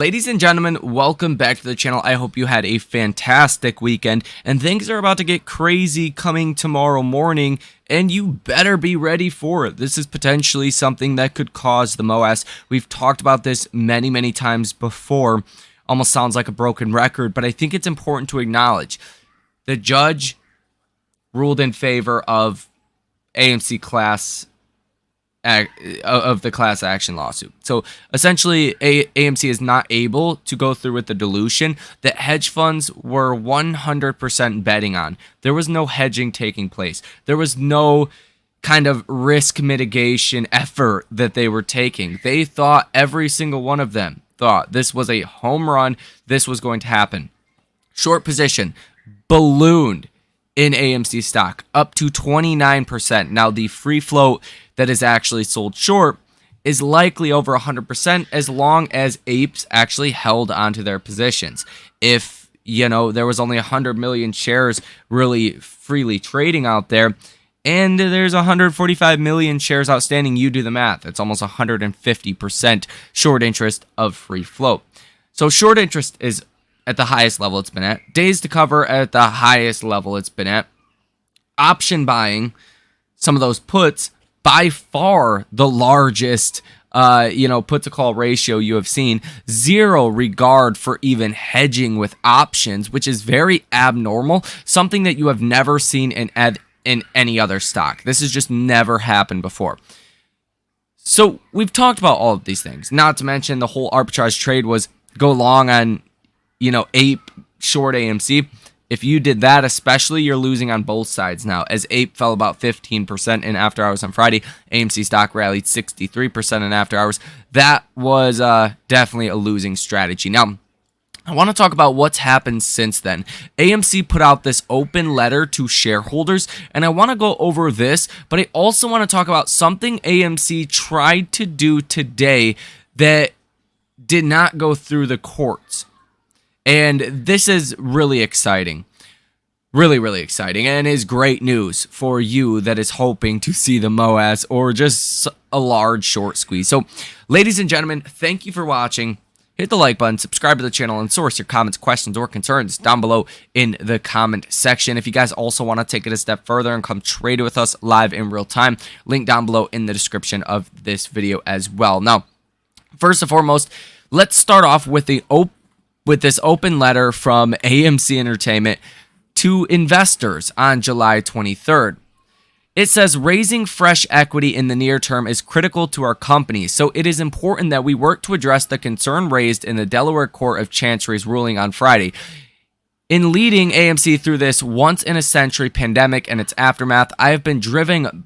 Ladies and gentlemen, welcome back to the channel. I hope you had a fantastic weekend, and things are about to get crazy coming tomorrow morning, and you better be ready for it. This is potentially something that could cause the MOAS. We've talked about this many times before. Almost sounds like a broken record, but I think it's important to acknowledge. The judge ruled in favor of AMC of the class action lawsuit. So essentially, AMC is not able to go through with the dilution that hedge funds were 100% betting on. There was no hedging taking place. There was no kind of risk mitigation effort that they were taking. They thought, every single one of them thought, this was a home run. This was going to happen. Short position ballooned in AMC stock up to 29%. Now the free float that is actually sold short is likely over 100% as long as Apes actually held onto their positions. If, there was only 100 million shares really freely trading out there, and there's 145 million shares outstanding, you do the math. It's almost 150% short interest of free float. So short interest is at the highest level it's been at. Days to cover at the highest level it's been at. Option buying, some of those puts, by far the largest put to call ratio you have seen. Zero regard for even hedging with options, which is very abnormal, something that you have never seen in any other stock. This has just never happened before. So we've talked about all of these things, not to mention the whole arbitrage trade was go long on Ape short AMC. If you did that, especially, you're losing on both sides now. As Ape fell about 15% in after hours on Friday, AMC stock rallied 63% in after hours. That was definitely a losing strategy. Now, I want to talk about what's happened since then. AMC put out this open letter to shareholders, and I want to go over this, but I also want to talk about something AMC tried to do today that did not go through the courts. And this is really exciting. Really exciting, and is great news for you that is hoping to see the MOAS or just a large short squeeze. So, ladies and gentlemen, thank you for watching. Hit the like button, subscribe to the channel, and source your comments, questions, or concerns down below in the comment section. If you guys also want to take it a step further and come trade with us live in real time, link down below in the description of this video as well. Now, first and foremost, let's start off with this open letter from AMC Entertainment to investors on July 23rd. It says, raising fresh equity in the near term is critical to our company, so it is important that we work to address the concern raised in the Delaware Court of Chancery's ruling on Friday. In leading AMC through this once-in-a-century pandemic and its aftermath, I have been driven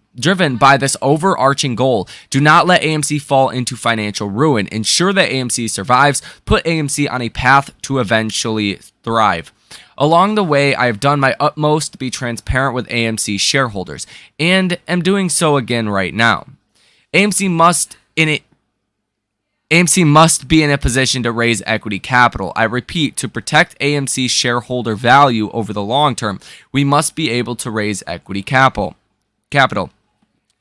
by this overarching goal. Do not let AMC fall into financial ruin. Ensure that AMC survives. Put AMC on a path to eventually thrive. Along the way, I have done my utmost to be transparent with AMC shareholders, and am doing so again right now. AMC must be in a position to raise equity capital. I repeat, to protect AMC shareholder value over the long term, we must be able to raise equity capital.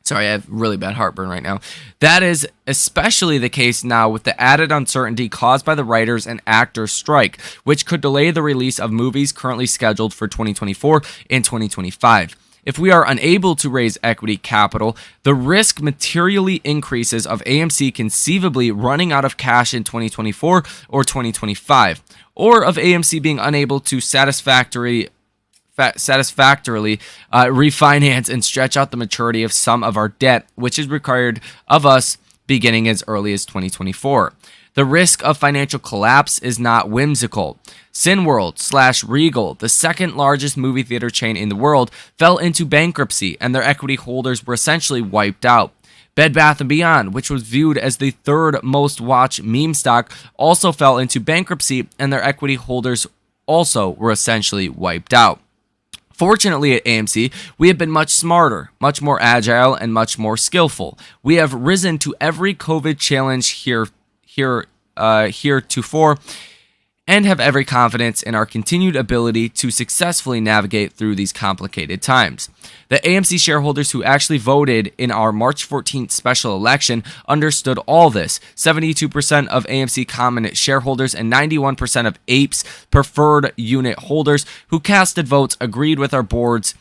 Sorry, I have really bad heartburn right now. That is especially the case now with the added uncertainty caused by the writers and actors strike, which could delay the release of movies currently scheduled for 2024 and 2025. If we are unable to raise equity capital, the risk materially increases of AMC conceivably running out of cash in 2024 or 2025, or of AMC being unable to satisfactorily refinance and stretch out the maturity of some of our debt, which is required of us beginning as early as 2024. The risk of financial collapse is not whimsical. Cineworld/Regal, the second largest movie theater chain in the world, fell into bankruptcy, and their equity holders were essentially wiped out. Bed Bath & Beyond, which was viewed as the third most watched meme stock, also fell into bankruptcy, and their equity holders also were essentially wiped out. Fortunately at AMC, we have been much smarter, much more agile, and much more skillful. We have risen to every COVID challenge heretofore, and have every confidence in our continued ability to successfully navigate through these complicated times. The AMC shareholders who actually voted in our March 14th special election understood all this. 72% of AMC common shareholders and 91% of Apes preferred unit holders who casted votes agreed with our boards,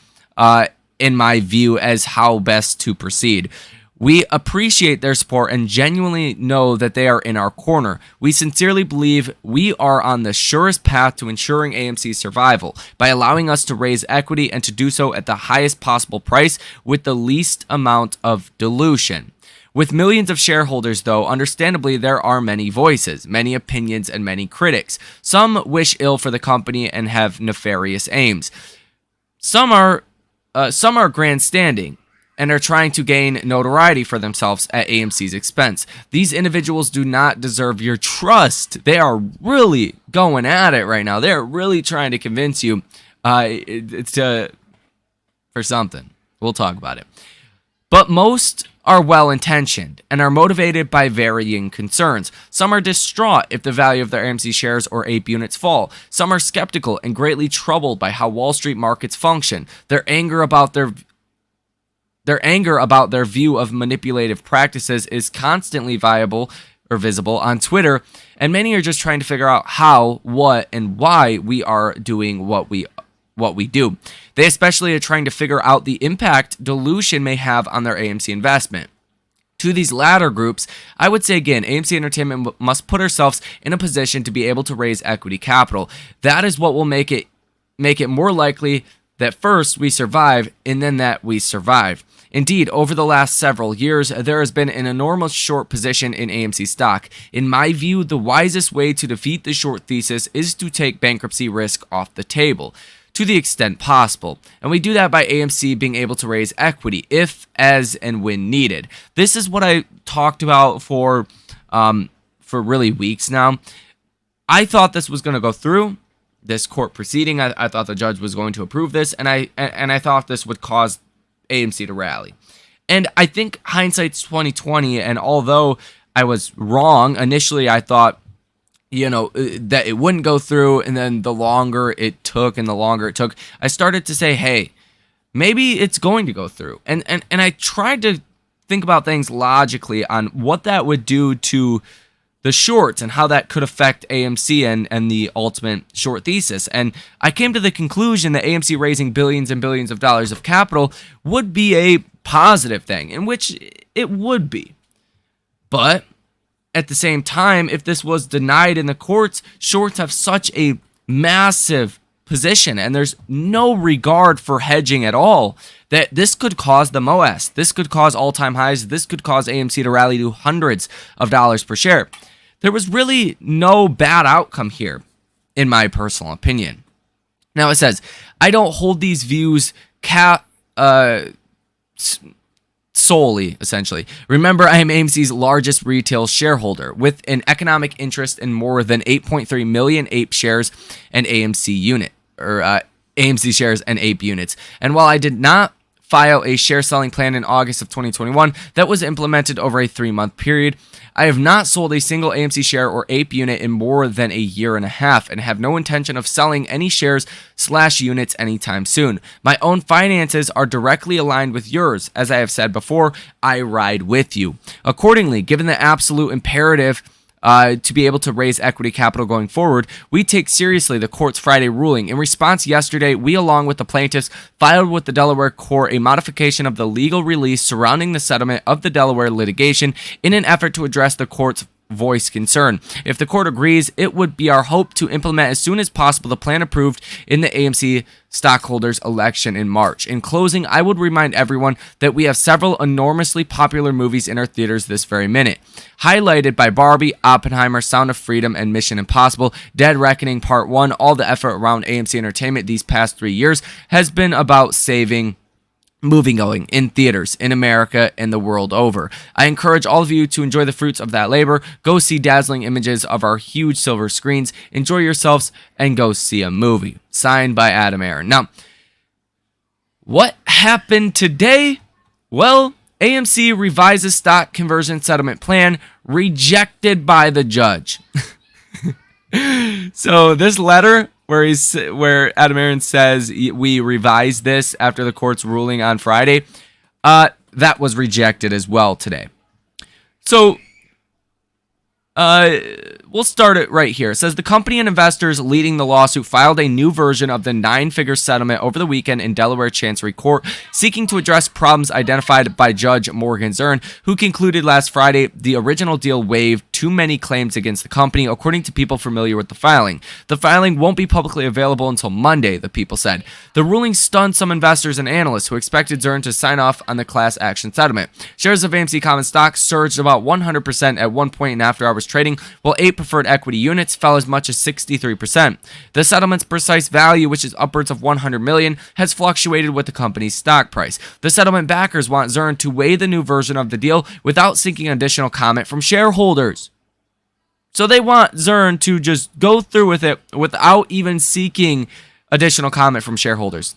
in my view, as how best to proceed. We appreciate their support and genuinely know that they are in our corner. We sincerely believe we are on the surest path to ensuring AMC's survival by allowing us to raise equity and to do so at the highest possible price with the least amount of dilution. With millions of shareholders, though, understandably, there are many voices, many opinions, and many critics. Some wish ill for the company and have nefarious aims. Some are grandstanding and are trying to gain notoriety for themselves at AMC's expense. These individuals do not deserve your trust. They are really going at it right now. They're really trying to convince you for something. We'll talk about it. But most are well-intentioned and are motivated by varying concerns. Some are distraught if the value of their AMC shares or Ape units fall. Some are skeptical and greatly troubled by how Wall Street markets function. Their anger about their view of manipulative practices is constantly visible on Twitter, and many are just trying to figure out how, what, and why we are doing what we do. They especially are trying to figure out the impact dilution may have on their AMC investment. To these latter groups, I would say again, AMC Entertainment must put ourselves in a position to be able to raise equity capital. That is what will make it more likely that first we survive and then that we survive. Indeed, over the last several years, there has been an enormous short position in AMC stock. In my view, the wisest way to defeat the short thesis is to take bankruptcy risk off the table to the extent possible. And we do that by AMC being able to raise equity if, as, and when needed. This is what I talked about for really weeks now. I thought this was going to go through this court proceeding. I thought the judge was going to approve this, and I thought this would cause AMC to rally. And I think hindsight's 2020, and although I was wrong initially, I thought that it wouldn't go through, and then the longer it took, I started to say, hey, maybe it's going to go through. And I tried to think about things logically on what that would do to the shorts and how that could affect AMC and the ultimate short thesis. And I came to the conclusion that AMC raising billions and billions of dollars of capital would be a positive thing, in which it would be. But at the same time, if this was denied in the courts, shorts have such a massive position and there's no regard for hedging at all that this could cause the MOS. This could cause all-time highs. This could cause AMC to rally to hundreds of dollars per share. There was really no bad outcome here, in my personal opinion. Now it says, I don't hold these views solely, essentially. Remember, I am AMC's largest retail shareholder with an economic interest in more than 8.3 million Ape shares and AMC shares and Ape units. And while I did not file a share selling plan in August of 2021 that was implemented over a 3-month period, I have not sold a single AMC share or Ape unit in more than a year and a half and have no intention of selling any shares/units anytime soon. My own finances are directly aligned with yours. As I have said before, I ride with you. Accordingly, given the absolute imperative to be able to raise equity capital going forward, we take seriously the court's Friday ruling. In response yesterday, we, along with the plaintiffs, filed with the Delaware court a modification of the legal release surrounding the settlement of the Delaware litigation in an effort to address the court's voice concern. If the court agrees, it would be our hope to implement as soon as possible the plan approved in the AMC stockholders election in March. In closing, I would remind everyone that we have several enormously popular movies in our theaters this very minute, highlighted by Barbie, Oppenheimer, Sound of Freedom, and Mission Impossible, Dead Reckoning Part 1. All the effort around AMC Entertainment these past 3 years has been about saving moviegoing in theaters in America and the world over. I encourage all of you to enjoy the fruits of that labor. Go see dazzling images of our huge silver screens, enjoy yourselves, and go see a movie. Signed by Adam Aaron. Now, what happened today? Well, AMC revises stock conversion settlement plan, rejected by the judge. So this letter where Adam Aaron says we revised this after the court's ruling on Friday, that was rejected as well today. So we'll start it right here. It says the company and investors leading the lawsuit filed a new version of the 9-figure settlement over the weekend in Delaware Chancery Court, seeking to address problems identified by Judge Morgan Zern, who concluded last Friday the original deal waived too many claims against the company, according to people familiar with the filing. The filing won't be publicly available until Monday, the people said. The ruling stunned some investors and analysts who expected Zern to sign off on the class action settlement. Shares of AMC common stock surged about 100% at one point in after-hours trading, while 8 preferred equity units fell as much as 63%. The settlement's precise value, which is upwards of $100 million, has fluctuated with the company's stock price. The settlement backers want Zern to weigh the new version of the deal without seeking additional comment from shareholders. So they want Zern to just go through with it without even seeking additional comment from shareholders.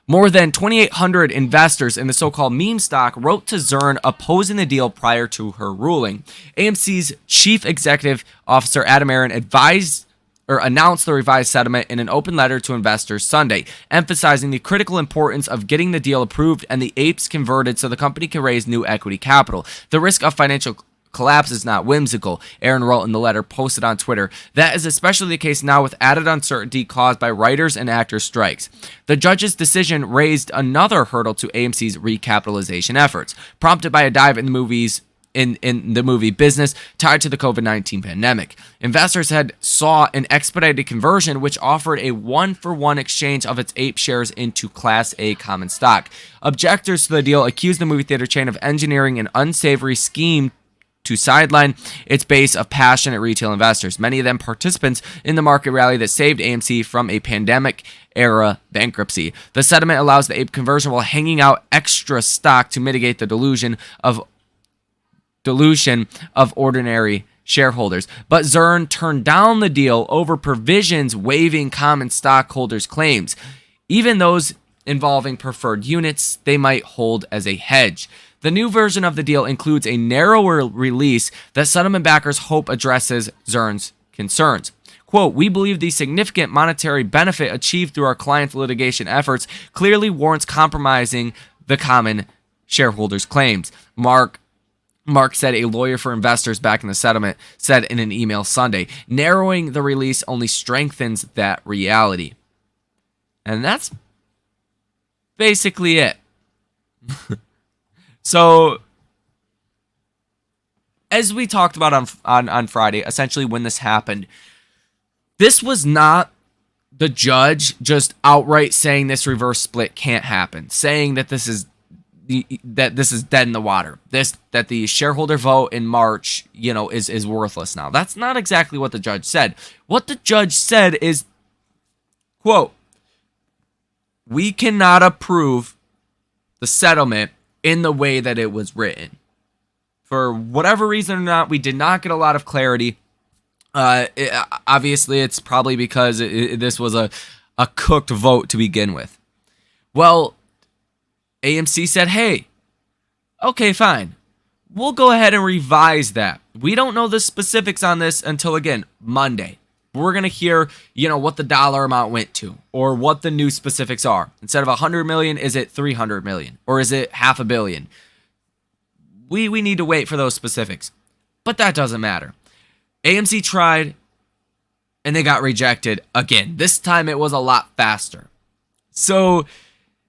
More than 2,800 investors in the so-called meme stock wrote to Zern opposing the deal prior to her ruling. AMC's chief executive officer Adam Aaron announced the revised settlement in an open letter to investors Sunday, emphasizing the critical importance of getting the deal approved and the Apes converted so the company can raise new equity capital. The risk of financial collapse is not whimsical, Aaron wrote in the letter posted on Twitter. That is especially the case now with added uncertainty caused by writers and actors strikes. The judge's decision raised another hurdle to AMC's recapitalization efforts, prompted by a dive in the movie business tied to the COVID-19 pandemic. Investors had sought an expedited conversion which offered a 1-for-1 exchange of its Ape shares into Class A common stock. Objectors to the deal accused the movie theater chain of engineering an unsavory scheme to sideline its base of passionate retail investors, many of them participants in the market rally that saved AMC from a pandemic-era bankruptcy. The settlement allows the Ape conversion while hanging out extra stock to mitigate the dilution of ordinary shareholders. But Zern turned down the deal over provisions waiving common stockholders' claims, even those involving preferred units they might hold as a hedge. The new version of the deal includes a narrower release that settlement backers hope addresses Zern's concerns. Quote, we believe the significant monetary benefit achieved through our client's litigation efforts clearly warrants compromising the common shareholders' claims. Mark said, a lawyer for investors back in the settlement, said in an email Sunday. Narrowing the release only strengthens that reality. And that's basically it. So, as we talked about on Friday, essentially when this happened, this was not the judge just outright saying this reverse split can't happen, saying that this is dead in the water, that the shareholder vote in March, is worthless now. That's not exactly what the judge said. What the judge said is, quote, we cannot approve the settlement in the way that it was written. For whatever reason or not, we did not get a lot of clarity. Obviously, it's probably because this was a cooked vote to begin with. Well, AMC said, hey, okay, fine. We'll go ahead and revise that. We don't know the specifics on this until, again, Monday. We're going to hear, what the dollar amount went to or what the new specifics are. Instead of 100 million, is it 300 million or is it $500 million? We need to wait for those specifics, but that doesn't matter. AMC tried and they got rejected again. This time it was a lot faster. So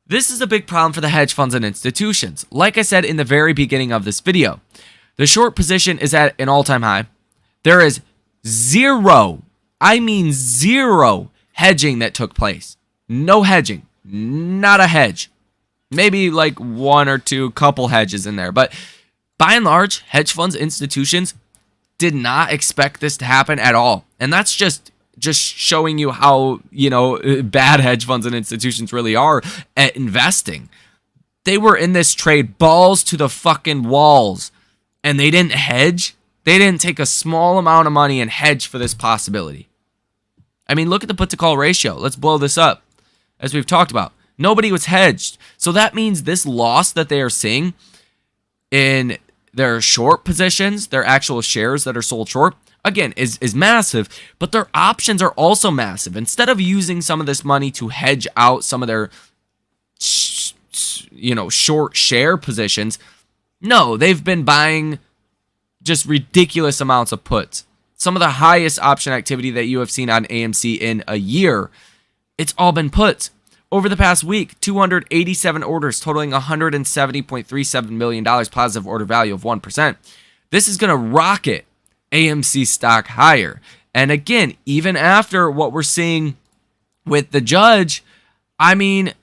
this is a big problem for the hedge funds and institutions. Like I said in the very beginning of this video, the short position is at an all-time high. There is zero hedging that took place. No hedging. Not a hedge. Maybe like one or two couple hedges in there. But by and large, hedge funds, institutions did not expect this to happen at all. And that's just showing you how, bad hedge funds and institutions really are at investing. They were in this trade balls to the fucking walls. And they didn't hedge. They didn't take a small amount of money and hedge for this possibility. I mean, look at the put to call ratio. Let's blow this up. As we've talked about, nobody was hedged. So that means this loss that they are seeing in their short positions, their actual shares that are sold short, again, is massive, but their options are also massive. Instead of using some of this money to hedge out some of their, short share positions, no, they've been buying just ridiculous amounts of puts. Some of the highest option activity that you have seen on AMC in a year, it's all been puts. Over the past week, 287 orders totaling $170.37 million, positive order value of 1%. This is going to rocket AMC stock higher. And again, even after what we're seeing with the judge, I mean,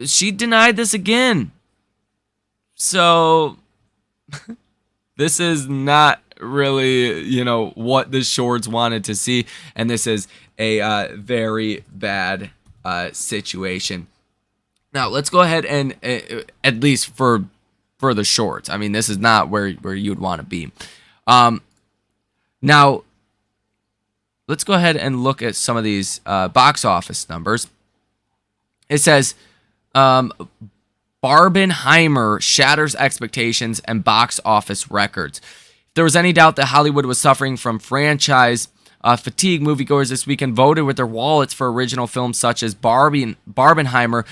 she denied this again. So this is not really, what the shorts wanted to see. And this is a very bad situation. Now, let's go ahead and, at least for the shorts, I mean, this is not where you'd want to be. Now, let's go ahead and look at some of these box office numbers. It says, Barbenheimer shatters expectations and box office records. If there was any doubt that Hollywood was suffering from franchise fatigue, moviegoers this weekend voted with their wallets for original films such as Barbenheimer,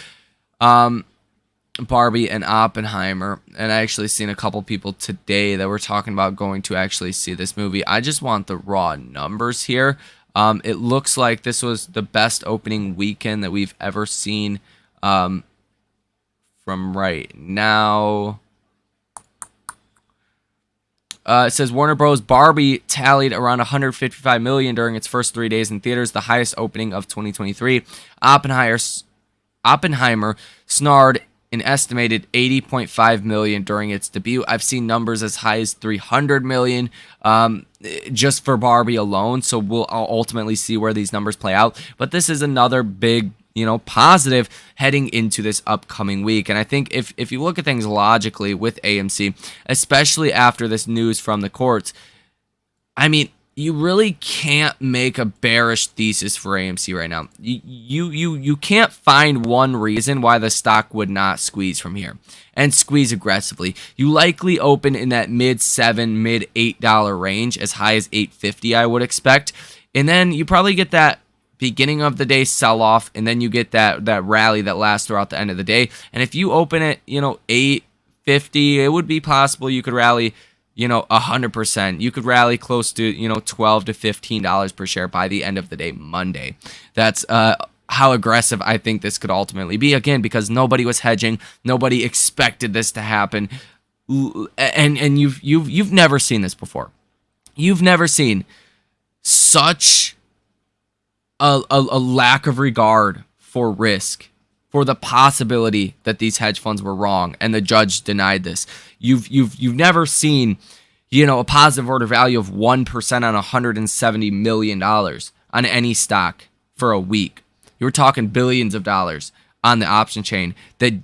Barbie and Oppenheimer. And I actually seen a couple people today that were talking about going to actually see this movie. I just want the raw numbers here. It looks like this was the best opening weekend that we've ever seen from right now. It says Warner Bros. Barbie tallied around $155 million during its first 3 days in theaters, the highest opening of 2023. Oppenheimer snarled an estimated $80.5 million during its debut. I've seen numbers as high as $300 million just for Barbie alone, so I'll ultimately see where these numbers play out. But this is another big, positive heading into this upcoming week. And I think if you look at things logically with AMC, especially after this news from the courts, I mean, you really can't make a bearish thesis for AMC right now. You can't find one reason why the stock would not squeeze from here and squeeze aggressively. You likely open in that mid-$7, mid-$8 range, as high as $8.50 I would expect. And then you probably get that beginning of the day sell-off, and then you get that rally that lasts throughout the end of the day. And if you open it, $8.50, it would be possible you could rally 100%. You could rally close to, $12 to $15 per share by the end of the day, Monday. That's how aggressive I think this could ultimately be. Again, because nobody was hedging, nobody expected this to happen, and you've never seen this before. You've never seen such a lack of regard for risk, for the possibility that these hedge funds were wrong, and the judge denied this. You've never seen, a positive order value of 1% on $170 million on any stock for a week. You were talking billions of dollars on the option chain that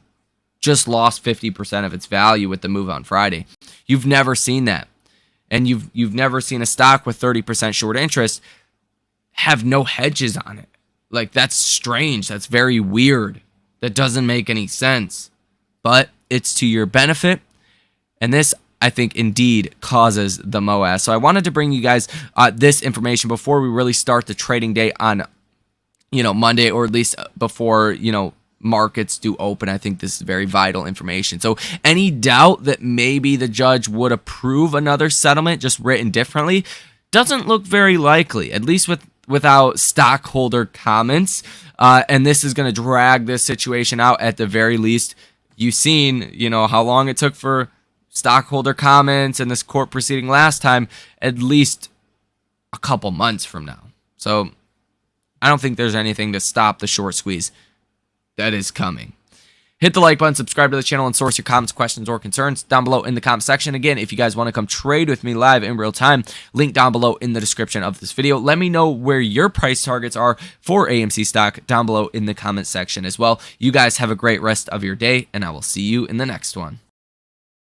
just lost 50% of its value with the move on Friday. You've never seen that, and you've never seen a stock with 30% short interest have no hedges on it. Like, that's strange. That's very weird. That doesn't make any sense, but it's to your benefit. And this, I think, indeed causes the MOAS. So I wanted to bring you guys this information before we really start the trading day on, Monday, or at least before, markets do open. I think this is very vital information. So any doubt that maybe the judge would approve another settlement just written differently doesn't look very likely, at least without stockholder comments. And this is going to drag this situation out at the very least. You've seen, how long it took for stockholder comments and this court proceeding last time, at least a couple months from now. So I don't think there's anything to stop the short squeeze that is coming. Hit the like button, subscribe to the channel, and source your comments, questions, or concerns down below in the comment section. Again, if you guys want to come trade with me live in real time, link down below in the description of this video. Let me know where your price targets are for AMC stock down below in the comment section as well. You guys have a great rest of your day, and I will see you in the next one.